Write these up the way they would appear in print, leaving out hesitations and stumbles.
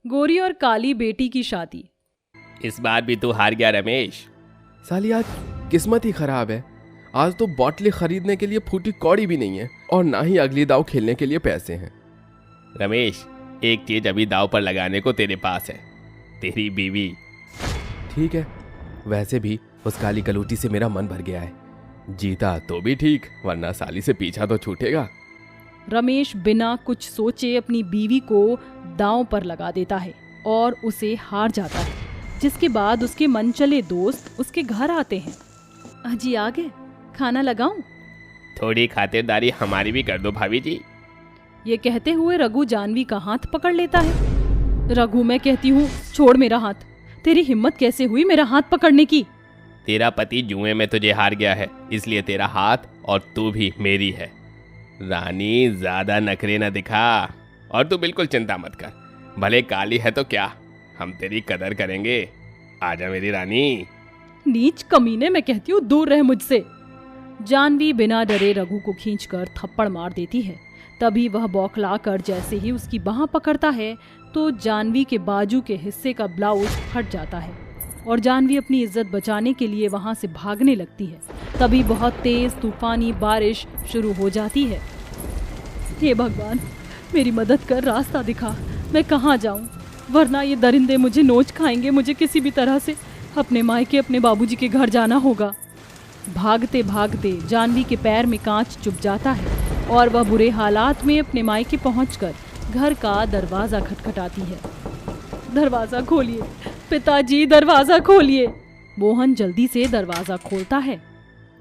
गोरी और काली बेटी की शादी। इस बार भी तू हार गया रमेश। साली आज किस्मत ही खराब है। आज तो बॉटलें खरीदने के लिए फूटी कौड़ी भी नहीं है और ना ही अगली दाव खेलने के लिए पैसे हैं। रमेश, एक चीज अभी दाव पर लगाने को तेरे पास है, तेरी बीवी। ठीक है, वैसे भी उस काली कलूटी से मेरा मन भर गया है। जीता तो भी ठीक, वरना साली से पीछा तो छूटेगा। रमेश बिना कुछ सोचे अपनी बीवी को दांव पर लगा देता है और उसे हार जाता है, जिसके बाद उसके मनचले दोस्त उसके घर आते हैं। अजी आ गए, खाना लगाऊं? थोड़ी खातिरदारी हमारी भी कर दो भाभी जी। ये कहते हुए रघु जानवी का हाथ पकड़ लेता है। रघु, मैं कहती हूँ छोड़ मेरा हाथ। तेरी हिम्मत कैसे हुई मेरा हाथ पकड़ने की? तेरा पति जुए में तुझे हार गया है, इसलिए तेरा हाथ और तू भी मेरी है। रानी, ज्यादा नखरे न दिखा और तू बिल्कुल चिंता मत कर। भले काली है तो क्या, हम तेरी कदर करेंगे। आजा मेरी रानी। नीच कमीने, मैं कहती हूँ दूर रह मुझसे। जानवी बिना डरे रघु को खींचकर थप्पड़ मार देती है। तभी वह बौखलाकर जैसे ही उसकी बाह पकड़ता है तो जानवी के बाजू के हिस्से का ब्लाउज फट जाता है और जानवी अपनी इज्जत बचाने के लिए वहां से भागने लगती है। तभी बहुत तेज तूफानी बारिश शुरू हो जाती है। हे भगवान, मेरी मदद कर, रास्ता दिखा, मैं कहाँ जाऊं, वरना ये दरिंदे मुझे नोच खाएंगे। मुझे किसी भी तरह से अपने मायके, अपने बाबूजी के घर जाना होगा। भागते भागते जानवी के पैर में कांच चुभ जाता है और वह बुरे हालात में अपने मायके पहुंचकर घर का दरवाजा खटखटाती है। दरवाजा खोलिए पिताजी, दरवाजा खोलिए। मोहन जल्दी से दरवाजा खोलता है।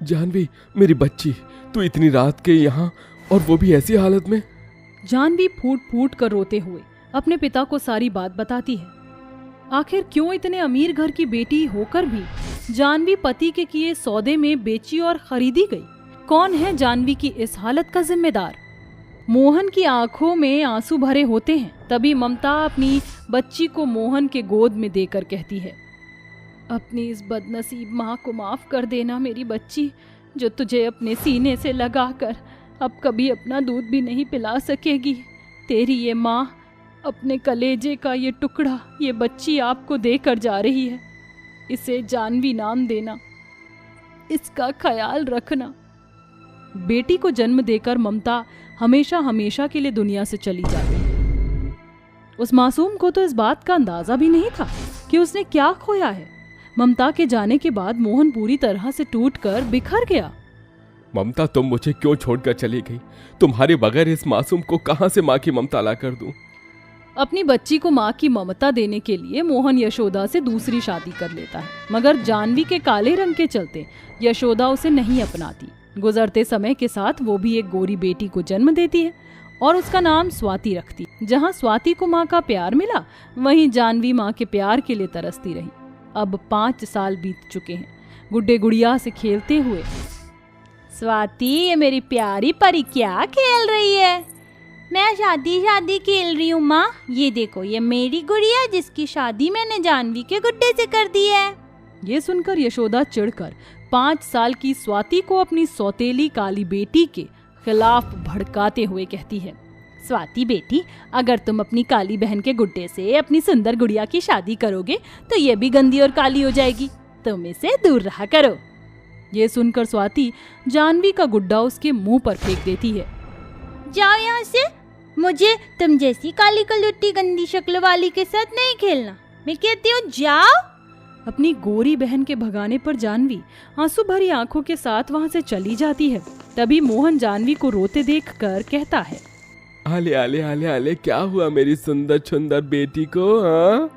जानवी, मेरी बच्ची, तू इतनी रात के यहाँ, और वो भी ऐसी हालत में? जानवी फूट फूट कर रोते हुए अपने पिता को सारी बात बताती है। आखिर क्यों इतने अमीर घर की बेटी होकर भी जानवी पति के किए सौदे में बेची और खरीदी गई? कौन है जानवी की इस हालत का जिम्मेदार? मोहन की आंखों में आंसू भरे होते हैं। तभी ममता अपनी बच्ची को मोहन के गोद में देकर कहती है, अपनी इस बदनसीब माँ को माफ कर देना मेरी बच्ची, जो तुझे अपने सीने से लगाकर अब कभी अपना दूध भी नहीं पिला सकेगी। तेरी ये माँ, अपने कलेजे का ये टुकड़ा, ये बच्ची आपको देकर जा रही है। इसे जानवी नाम देना, इसका ख्याल रखना। बेटी को जन्म देकर ममता हमेशा हमेशा के लिए दुनिया से चली जाती है। उस मासूम को तो इस बात का अंदाजा भी नहीं था कि उसने क्या खोया है। ममता के जाने के बाद मोहन पूरी तरह से टूटकर बिखर गया। ममता, तुम मुझे क्यों छोड़कर चली गई? तुम्हारे बगैर इस मासूम को कहां से माँ की ममता ला कर दूं? अपनी बच्ची को माँ की ममता देने के लिए मोहन यशोदा से दूसरी शादी कर लेता है, मगर जानवी के काले रंग के चलते यशोदा उसे नहीं अपनाती। गुजरते समय के साथ वो भी एक गोरी बेटी को जन्म देती है और उसका नाम स्वाति रखती। जहाँ स्वाति को माँ का प्यार मिला, वहीं जानवी माँ के प्यार के लिए तरसती रही। अब 5 साल बीत चुके हैं गुड्डे गुड़िया से खेलते हुए। स्वाति, ये मेरी प्यारी परी क्या खेल रही है? मैं शादी शादी खेल रही हूँ माँ। ये देखो, ये मेरी गुड़िया जिसकी शादी मैंने जानवी के गुड्डे से कर दी है। ये सुनकर यशोदा चिढ़कर 5 साल की स्वाति को अपनी सौतेली काली बेटी के खिलाफ भड़काते हुए कहती है, स्वाति बेटी, अगर तुम अपनी काली बहन के गुड्डे से अपनी सुंदर गुड़िया की शादी करोगे तो ये भी गंदी और काली हो जाएगी। तुम इसे दूर रहा करो। ये सुनकर स्वाति जानवी का गुड्डा उसके मुंह पर फेंक देती है। जाओ यहाँ से, मुझे तुम जैसी काली कलुट्टी गंदी शक्ल वाली के साथ नहीं खेलना। मैं कहती हूँ जाओ। अपनी गोरी बहन के भगाने पर जानवी आंसू भरी आंखों के साथ वहां से चली जाती है। तभी मोहन जानवी को रोते देखकर कहता है, आले आले आले आले, क्या हुआ मेरी सुंदर सुंदर बेटी को? हाँ,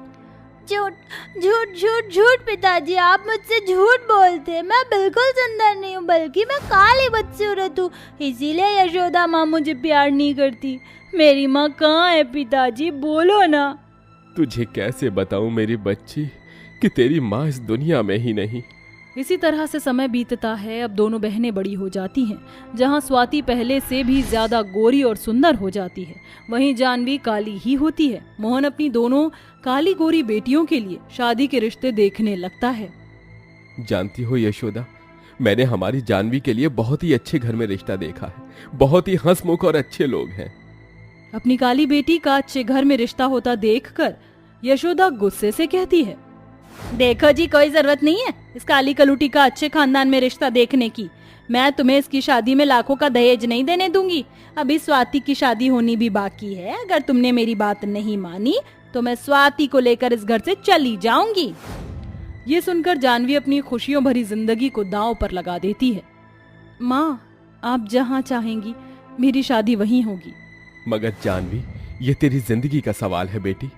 झूठ झूठ झूठ झूठ पिताजी, आप मुझसे झूठ बोलते हैं। मैं बिल्कुल सुंदर नहीं हूँ, बल्कि मैं काली बदसूरत हूँ। इसीलिए यशोदा माँ मुझे प्यार नहीं करती। मेरी माँ कहाँ है पिताजी, बोलो ना। तुझे कैसे बताऊं मेरी बच्ची कि तेरी माँ इस दुनिया में ही नहीं। इसी तरह से समय बीतता है। अब दोनों बहनें बड़ी हो जाती हैं। जहाँ स्वाति पहले से भी ज्यादा गोरी और सुंदर हो जाती है, वहीं जानवी काली ही होती है। मोहन अपनी दोनों काली गोरी बेटियों के लिए शादी के रिश्ते देखने लगता है। जानती हो यशोदा, मैंने हमारी जानवी के लिए बहुत ही अच्छे घर में रिश्ता देखा है। बहुत ही हंसमुख और अच्छे लोग हैं। अपनी काली बेटी का अच्छे घर में रिश्ता होता देखकर यशोदा गुस्से से कहती है, देखो जी, कोई जरूरत नहीं है इस काली कलूटी का अच्छे खानदान में रिश्ता देखने की। मैं तुम्हें इसकी शादी में लाखों का दहेज नहीं देने दूंगी। अभी स्वाति की शादी होनी भी बाकी है। अगर तुमने मेरी बात नहीं मानी तो मैं स्वाति को लेकर इस घर से चली जाऊंगी। ये सुनकर जानवी अपनी खुशियों भरी जिंदगी को दांव पर लगा देती है। माँ, आप जहाँ चाहेंगी मेरी शादी वहीं होगी। मगर जानवी, ये तेरी जिंदगी का सवाल है बेटी।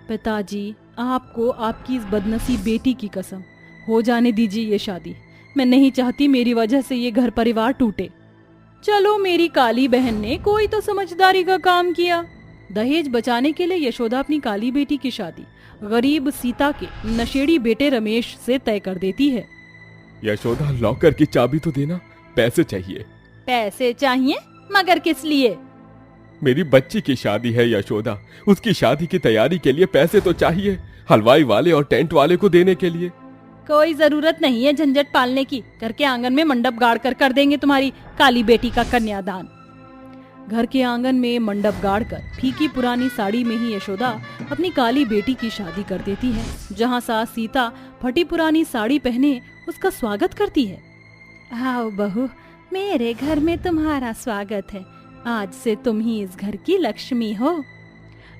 पिताजी, आपको आपकी इस बदनसीब बेटी की कसम, हो जाने दीजिए ये शादी। मैं नहीं चाहती मेरी वजह से ये घर परिवार टूटे। चलो, मेरी काली बहन ने कोई तो समझदारी का काम किया। दहेज बचाने के लिए यशोदा अपनी काली बेटी की शादी गरीब सीता के नशेड़ी बेटे रमेश से तय कर देती है। यशोदा, लॉकर की चाबी तो देना, पैसे चाहिए। पैसे चाहिए? मगर किस लिए? मेरी बच्ची की शादी है यशोदा, उसकी शादी की तैयारी के लिए पैसे तो चाहिए, हलवाई वाले और टेंट वाले को देने के लिए। कोई जरूरत नहीं है झंझट पालने की। घर के आंगन में मंडप गाड़ कर देंगे तुम्हारी काली बेटी का कन्यादान। घर के आंगन में मंडप गाड़कर फीकी पुरानी साड़ी में ही यशोदा अपनी काली बेटी की शादी कर देती है, जहां सास सीता फटी पुरानी साड़ी पहने उसका स्वागत करती है। आओ बहू, मेरे घर में तुम्हारा स्वागत है। आज से तुम ही इस घर की लक्ष्मी हो।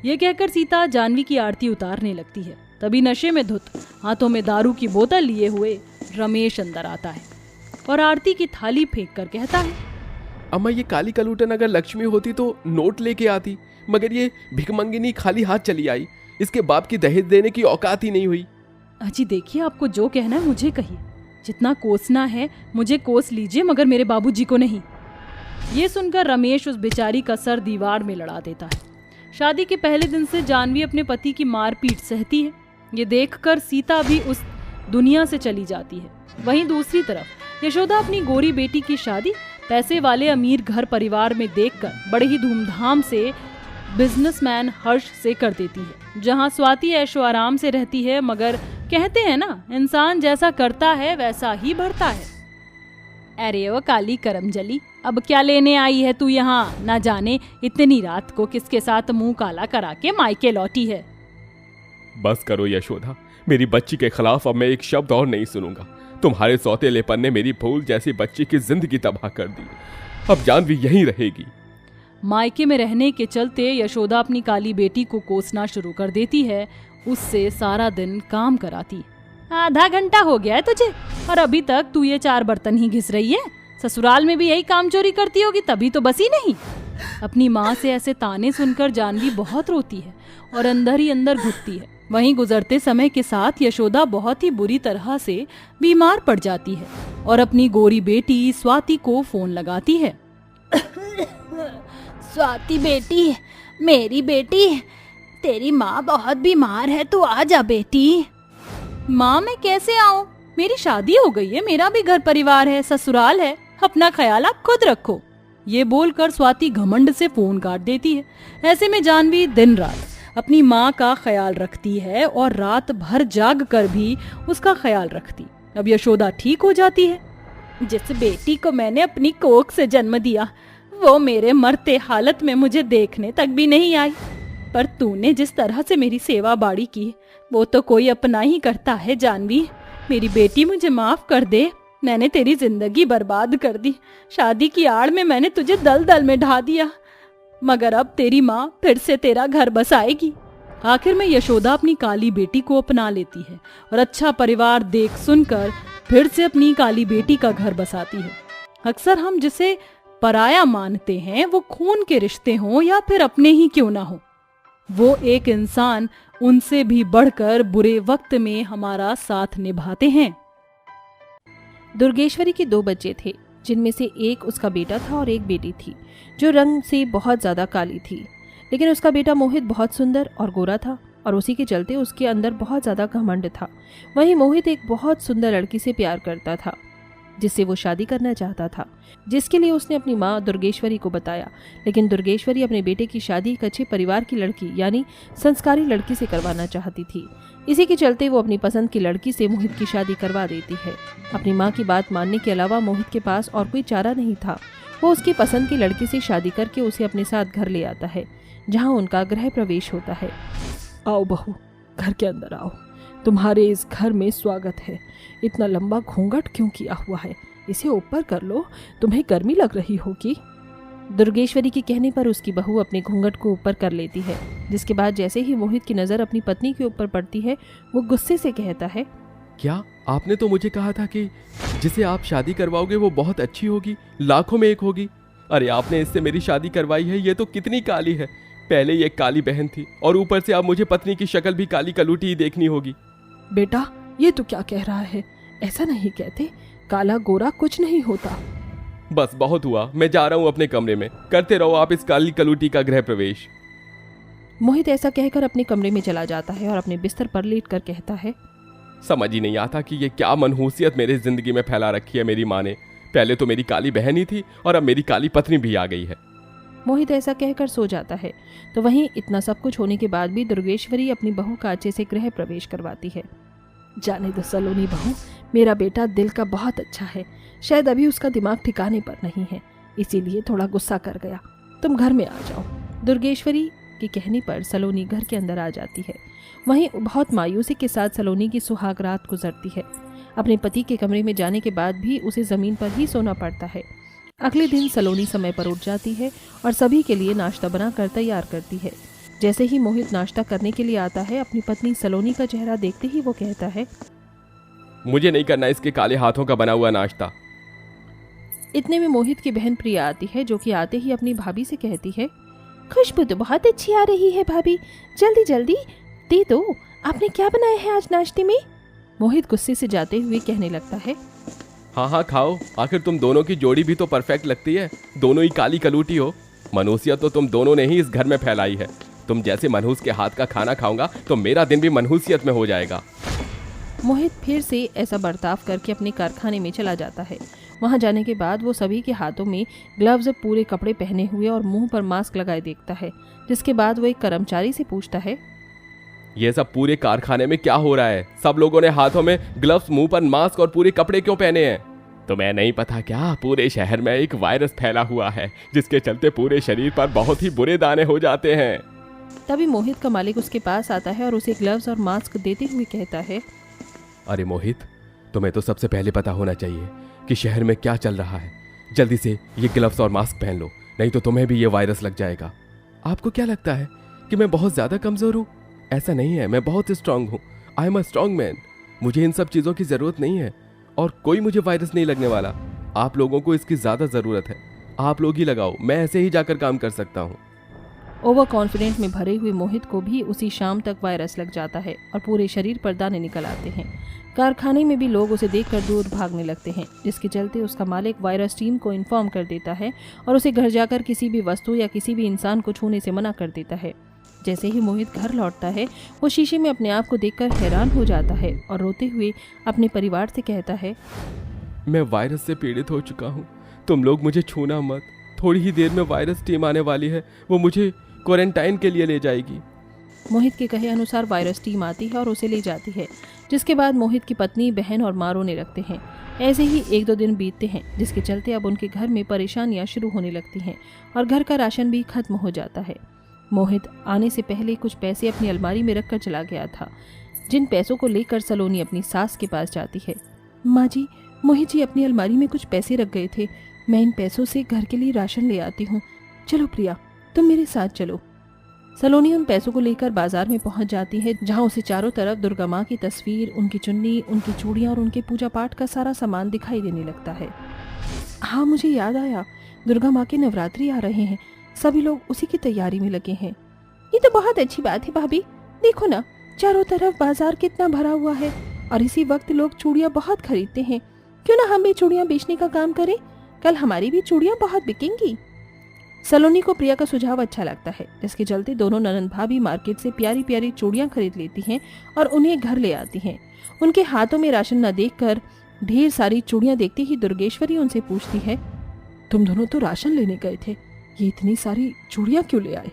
ये कहकर सीता जानवी की आरती उतारने लगती है। तभी नशे में धुत, हाथों में दारू की बोतल लिए हुए रमेश अंदर आता है और आरती की थाली फेंक कर कहता है, अम्मा, ये काली कलूटन अगर लक्ष्मी होती तो नोट लेके आती, मगर ये भिखमंगिनी खाली हाथ चली आई। इसके बाप की दहेज देने की औकात ही नहीं हुई। अजी देखिए, आपको जो कहना है मुझे कहिए। जितना कोसना है मुझे कोस लीजिए, मगर मेरे बाबूजी को नहीं। ये सुनकर रमेश उस बेचारी का सर दीवार में लड़ा देता है। शादी के पहले दिन से जानवी अपने पति की मारपीट सहती है। ये देखकर सीता भी उस दुनिया से चली जाती है। वहीं दूसरी तरफ यशोदा अपनी गोरी बेटी की शादी पैसे वाले अमीर घर परिवार में देखकर बड़े ही धूमधाम से बिजनेसमैन हर्ष से कर देती है, जहां स्वाति ऐशो आराम से रहती है। मगर कहते हैं ना, इंसान जैसा करता है वैसा ही बढ़ता है। अरे वो काली करमजली, अब क्या लेने आई है तू यहाँ? ना जाने इतनी रात को किसके साथ मुंह काला करा के मायके लौटी है। बस करो यशोदा, मेरी बच्ची के खिलाफ अब मैं एक शब्द और नहीं सुनूंगा। तुम्हारे सौतेलेपन ने मेरी फूल जैसी बच्ची की जिंदगी तबाह कर दी। अब जानवी यहीं रहेगी। मायके में रहने के चलते यशोदा अपनी काली बेटी को कोसना शुरू कर देती है। उससे सारा दिन काम कराती। आधा घंटा हो गया है तुझे और अभी तक तू ये 4 बर्तन ही घिस रही है। ससुराल में भी यही काम चोरी करती होगी, तभी तो बसी नहीं। अपनी माँ से ऐसे ताने सुनकर जानवी बहुत रोती है और अंदर ही अंदर घुटती है। वहीं गुजरते समय के साथ यशोदा बहुत ही बुरी तरह से बीमार पड़ जाती है और अपनी गोरी बेटी स्वाति को फोन लगाती है। स्वाति बेटी, मेरी बेटी, तेरी माँ बहुत बीमार है, तू आ जा बेटी। माँ, मैं कैसे आऊँ? मेरी शादी हो गई है, मेरा भी घर परिवार है, ससुराल है, अपना ख्याल आप खुद रखो। ये बोलकर स्वाति घमंड से फोन काट देती है। ऐसे में जानवी दिन रात अपनी माँ का ख्याल रखती है और रात भर जाग कर भी उसका ख्याल रखती। अब यशोदा ठीक हो जाती है। जिस बेटी को मैंने अपनी कोख से जन्म दिया, वो मेरे मरते हालत में मुझे देखने तक भी नहीं आई। पर तूने जिस तरह से मेरी सेवा बाड़ी की, वो तो कोई अपना ही करता है। जानवी, मेरी बेटी, मुझे माफ कर दे। मैंने तेरी जिंदगी बर्बाद कर दी। शादी की आड़ में मैंने तुझे दलदल में ढा दिया, मगर अब तेरी माँ फिर से तेरा घर बसाएगी। आखिर में यशोदा अपनी काली बेटी को अपना लेती है और अच्छा परिवार देख सुनकर फिर से अपनी काली बेटी का घर बसाती है। अक्सर हम जिसे पराया मानते हैं, वो खून के रिश्ते हों या फिर अपने ही क्यों ना हो, वो एक इंसान उनसे भी बढ़कर बुरे वक्त में हमारा साथ निभाते हैं। दुर्गेश्वरी के 2 बच्चे थे, जिनमें से एक उसका बेटा था और एक बेटी थी, जो रंग से बहुत ज़्यादा काली थी। लेकिन उसका बेटा मोहित बहुत सुंदर और गोरा था और उसी के चलते उसके अंदर बहुत ज़्यादा घमंड था। वहीं मोहित एक बहुत सुंदर लड़की से प्यार करता था, जिससे वो शादी करना चाहता था, जिसके लिए उसने अपनी माँ दुर्गेश्वरी को बताया। लेकिन दुर्गेश्वरी अपने बेटे की शादी एक अच्छे परिवार की लड़की यानी संस्कारी लड़की से करवाना चाहती थी। इसी के चलते वो अपनी पसंद की लड़की से मोहित की शादी करवा देती है। अपनी माँ की बात मानने के अलावा मोहित के पास और कोई चारा नहीं था। वो उसकी पसंद की लड़की से शादी करके उसे अपने साथ घर ले आता है, जहाँ उनका गृह प्रवेश होता है। आओ बहू, घर के अंदर आओ, तुम्हारे इस घर में स्वागत है। इतना लंबा घूंघट क्यों किया हुआ है? इसे ऊपर कर लो, तुम्हें गर्मी लग रही होगी। दुर्गेश्वरी के कहने पर उसकी बहू अपने घूंघट को ऊपर कर लेती है, जिसके बाद जैसे ही मोहित की नज़र अपनी पत्नी के ऊपर पड़ती है वो गुस्से से कहता है, क्या आपने तो मुझे कहा था कि जिसे आप शादी करवाओगे वो बहुत अच्छी होगी, लाखों में एक होगी। अरे आपने इससे मेरी शादी करवाई है, ये तो कितनी काली है। पहले ये काली बहन थी और ऊपर से अब मुझे पत्नी की शक्ल भी काली कलूटी ही देखनी होगी। बेटा ये तो क्या कह रहा है? ऐसा नहीं कहते, काला गोरा कुछ नहीं होता। बस बहुत हुआ, मैं जा रहा हूँ अपने कमरे में। करते रहो आप इस काली कलूटी का गृह प्रवेश। मोहित ऐसा कहकर अपने कमरे में चला जाता है और अपने बिस्तर पर लेटकर कहता है, समझ ही नहीं आता कि ये क्या मनहूसियत मेरी जिंदगी में फैला रखी है मेरी माँ ने। पहले तो मेरी काली बहन ही थी और अब मेरी काली पत्नी भी आ गई है। मोहित ऐसा कहकर सो जाता है। तो वहीं इतना सब कुछ होने के बाद भी दुर्गेश्वरी अपनी बहू का अच्छे से गृह प्रवेश करवाती है। जाने दो सलोनी बहू, मेरा बेटा दिल का बहुत अच्छा है, शायद अभी उसका दिमाग ठिकाने पर नहीं है, इसीलिए थोड़ा गुस्सा कर गया। तुम घर में आ जाओ। दुर्गेश्वरी के कहने पर सलोनी घर के अंदर आ जाती है। वहीं बहुत मायूसी के साथ सलोनी की सुहाग रात गुजरती है। अपने पति के कमरे में जाने के बाद भी उसे जमीन पर ही सोना पड़ता है। अगले दिन सलोनी समय पर उठ जाती है और सभी के लिए नाश्ता बनाकर तैयार करती है। जैसे ही मोहित नाश्ता करने के लिए आता है, अपनी पत्नी सलोनी का चेहरा देखते ही वो कहता है, मुझे नहीं करना इसके काले हाथों का बना हुआ नाश्ता। इतने में मोहित की बहन प्रिया आती है, जो कि आते ही अपनी भाभी से कहती है, खुशबू तो बहुत अच्छी आ रही है भाभी, जल्दी जल्दी दे दो, आपने क्या बनाया है आज नाश्ते में? मोहित गुस्से से जाते हुए कहने लगता है, हाँ हाँ खाओ, आखिर तुम दोनों की जोड़ी भी तो परफेक्ट लगती है। दोनों ही काली कलूटी हो। मनहूसियत तो तुम दोनों ने ही इस घर में फैलाई है। तुम जैसे मनहूस के हाथ का खाना खाऊंगा तो मेरा दिन भी मनहूसियत में हो जाएगा। मोहित फिर से ऐसा बर्ताव करके अपने कारखाने में चला जाता है। वहां जाने के बाद वो सभी के हाथों में ग्लव्स, पूरे कपड़े पहने हुए और मुंह पर मास्क लगाए देखता है, जिसके बाद वो एक कर्मचारी से पूछता है, ये सब पूरे कारखाने में क्या हो रहा है? सब लोगों ने हाथों में ग्लव्स, मुंह पर मास्क और पूरे कपड़े क्यों पहने हैं? तुम्हें नहीं पता क्या, पूरे शहर में एक वायरस फैला हुआ है, जिसके चलते पूरे शरीर पर बहुत ही बुरे दाने हो जाते हैं। तभी मोहित का मालिक उसके पास आता है और उसे ग्लव्स और मास्क देते हुए कहता है, अरे मोहित, तुम्हें तो सबसे पहले पता होना चाहिए कि शहर में क्या चल रहा है। जल्दी से ये ग्लव्स और मास्क पहन लो, नहीं तो तुम्हें भी ये वायरस लग जाएगा। आपको क्या लगता है कि मैं बहुत ज्यादा कमजोर हूँ? ऐसा नहीं है, मैं बहुत स्ट्रांग हूँ। I am a strong man. मुझे इन सब चीज़ों की ज़रूरत नहीं है और कोई मुझे वायरस नहीं लगने वाला। आप लोगों को इसकी ज़्यादा ज़रूरत है, आप लोग ही लगाओ, मैं ऐसे ही जाकर काम कर सकता हूँ। ओवर कॉन्फिडेंट में भरे हुए मोहित को भी उसी शाम तक वायरस लग जाता है और पूरे शरीर पर दाने निकल आते हैं। कारखाने में भी लोग उसे देखकर दूर भागने लगते हैं, जिसके चलते उसका मालिक वायरस टीम को इन्फॉर्म कर देता है और उसे घर जाकर किसी भी वस्तु या किसी भी इंसान को छूने से मना कर देता है। जैसे ही मोहित घर लौटता है, वो शीशे में अपने आप को देखकर हैरान हो जाता है और रोते हुए अपने परिवार से कहता है, मैं वायरस से पीड़ित हो चुका हूँ, तुम लोग मुझे छूना मत। थोड़ी ही देर में वायरस टीम आने वाली है, वो मुझे क्वारंटाइन के लिए ले जाएगी। मोहित के कहे अनुसार वायरस टीम आती है और उसे ले जाती है, जिसके बाद मोहित की पत्नी, बहन और माँ रोने लगते हैं। ऐसे ही 1-2 दिन बीतते हैं, जिसके चलते अब उनके घर में परेशानियां शुरू होने लगती हैं और घर का राशन भी खत्म हो जाता है। मोहित आने से पहले कुछ पैसे अपनी अलमारी में रखकर चला गया था, जिन पैसों को लेकर सलोनी अपनी सास के पास जाती है। माँ जी, मोहित जी अपनी अलमारी में कुछ पैसे रख गए थे, मैं इन पैसों से घर के लिए राशन ले आती हूँ। चलो प्रिया, तुम मेरे साथ चलो। सलोनी उन पैसों को लेकर बाजार में पहुंच जाती है, जहां उसे चारों तरफ दुर्गा माँ की तस्वीर, उनकी चुन्नी, उनकी चूड़ियाँ और उनके पूजा पाठ का सारा सामान दिखाई देने लगता है। हाँ, मुझे याद आया, दुर्गा माँ के नवरात्रि आ रहे हैं, सभी लोग उसी की तैयारी में लगे हैं। ये तो बहुत अच्छी बात है भाभी, देखो ना, चारों तरफ बाजार कितना भरा हुआ है और इसी वक्त लोग चूड़ियाँ बहुत खरीदते हैं। क्यों ना हम भी चूड़ियाँ बेचने का काम करें, कल हमारी भी चूड़ियाँ बहुत बिकेंगी। सलोनी को प्रिया का सुझाव अच्छा लगता है, जिसके चलते दोनों ननंद भाभी मार्केट से प्यारी प्यारी चूड़ियाँ खरीद लेती हैं और उन्हें घर ले आती हैं। उनके हाथों में राशन न देखकर ढेर सारी चूड़ियाँ देखते ही दुर्गेश्वरी उनसे पूछती है, तुम दोनों तो राशन लेने गए थे, ये इतनी सारी चूड़ियाँ क्यों ले आए?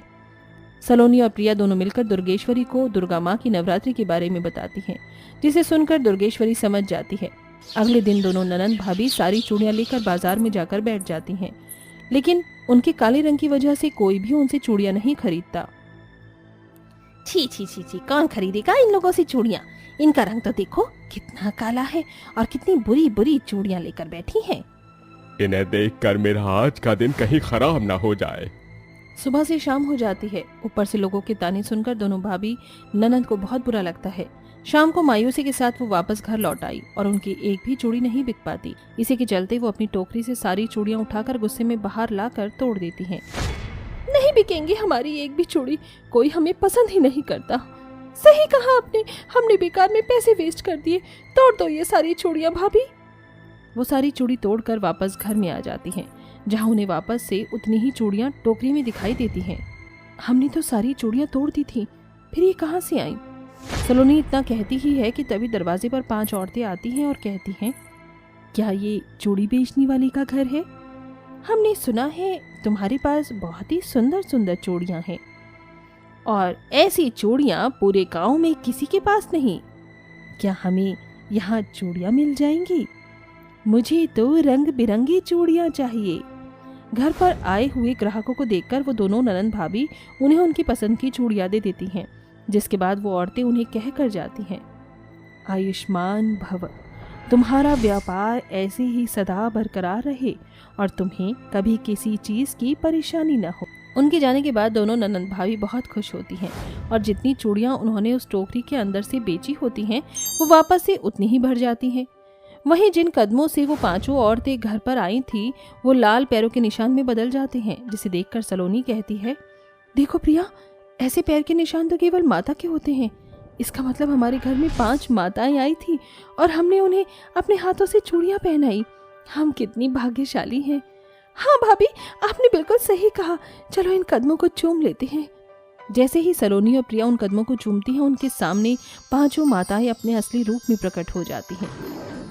सलोनी और प्रिया दोनों मिलकर दुर्गेश्वरी को दुर्गा माँ की नवरात्रि के बारे में बताती हैं, जिसे सुनकर दुर्गेश्वरी समझ जाती है। अगले दिन दोनों ननंद भाभी सारी चूड़ियाँ लेकर बाजार में जाकर बैठ जाती हैं, लेकिन उनके काले रंग की वजह से कोई भी उनसे चूड़ियाँ नहीं खरीदता। छी छी छी छी, कौन खरीदेगा इन लोगों से चूड़ियाँ। इनका रंग तो देखो कितना काला है और कितनी बुरी बुरी चूड़ियाँ लेकर बैठी हैं। इन्हें देखकर मेरा आज का दिन कहीं खराब ना हो जाए। सुबह से शाम हो जाती है। ऊपर से लोगों के ताने सुनकर दोनों भाभी ननद को बहुत बुरा लगता है। शाम को मायूसी के साथ वो वापस घर लौट आई और उनकी एक भी चूड़ी नहीं बिक पाती। इसी के चलते वो अपनी टोकरी से सारी चूड़ियाँ उठाकर गुस्से में बाहर लाकर तोड़ देती हैं। नहीं बिकेंगी हमारी एक भी चूड़ी, कोई हमें पसंद ही नहीं करता। सही कहा आपने, हमने बेकार में पैसे वेस्ट कर दिए। तोड़ दो ये सारी चूड़ियाँ भाभी। वो सारी चूड़ी तोड़कर वापस घर में आ जाती हैं, जहाँ उन्हें वापस से उतनी ही चूड़ियाँ टोकरी में दिखाई देती हैं। हमने तो सारी चूड़ियाँ तोड़ दी थी, फिर ये कहाँ से आई? सलोनी इतना कहती ही है कि तभी दरवाजे पर 5 औरतें आती हैं और कहती हैं, क्या ये चूड़ी बेचने वाली का घर है? हमने सुना है तुम्हारे पास बहुत ही सुंदर सुंदर चूड़ियाँ हैं और ऐसी चूड़ियाँ पूरे गांव में किसी के पास नहीं। क्या हमें यहाँ चूड़ियाँ मिल जाएंगी? मुझे तो रंग बिरंगी चूड़ियाँ चाहिए। घर पर आए हुए ग्राहकों को देखकर वो दोनों ननंद भाभी उन्हें उनकी पसंद की चूड़ियाँ दे देती हैं, जिसके बाद वो औरतें उन्हें कह कर जाती हैं, आयुष्मान भव, तुम्हारा व्यापार ऐसे ही सदा बरकरार रहे और तुम्हें कभी किसी चीज़ की परेशानी न हो। उनके जाने के बाद दोनों ननंद भाभी बहुत खुश होती हैं और जितनी चूड़ियाँ उन्होंने उस टोकरी के अंदर से बेची होती हैं वो वापस से उतनी ही भर जाती हैं। वहीं जिन कदमों से वो 5 औरतें घर पर आई थी वो लाल पैरों के निशान में बदल जाते हैं, जिसे देखकर सलोनी कहती है, देखो प्रिया, ऐसे पैर के निशान तो केवल माता के होते हैं। इसका मतलब हमारे घर में 5 माताएं आई थी और हमने उन्हें अपने हाथों से चूड़ियाँ पहनाई। हम कितनी भाग्यशाली हैं। हाँ भाभी, आपने बिल्कुल सही कहा। चलो इन कदमों को चूम लेते हैं। जैसे ही सलोनी और प्रिया उन कदमों को चूमती हैं, उनके सामने 5 माताएं अपने असली रूप में प्रकट हो जाती हैं।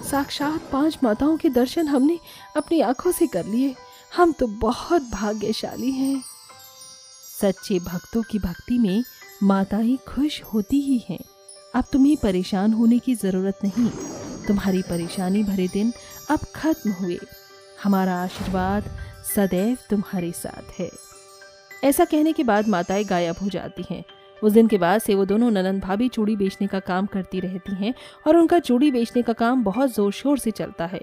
साक्षात 5 माताओं के दर्शन हमने अपनी आंखों से कर लिए। हम तो बहुत भाग्यशाली हैं। सच्चे भक्तों की भक्ति में माताएं खुश होती ही हैं। अब तुम्हें परेशान होने की जरूरत नहीं। तुम्हारी परेशानी भरे दिन अब खत्म हुए। हमारा आशीर्वाद सदैव तुम्हारे साथ है। ऐसा कहने के बाद माताएं गायब हो जाती हैं। उस दिन के बाद से वो दोनों ननंद भाभी चूड़ी बेचने का काम करती रहती हैं और उनका चूड़ी बेचने का काम बहुत जोर शोर से चलता है।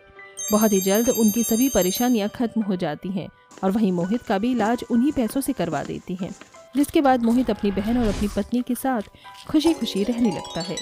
बहुत ही जल्द उनकी सभी परेशानियां खत्म हो जाती हैं और वहीं मोहित का भी इलाज उन्हीं पैसों से करवा देती हैं, जिसके बाद मोहित अपनी बहन और अपनी पत्नी के साथ खुशी खुशी रहने लगता है।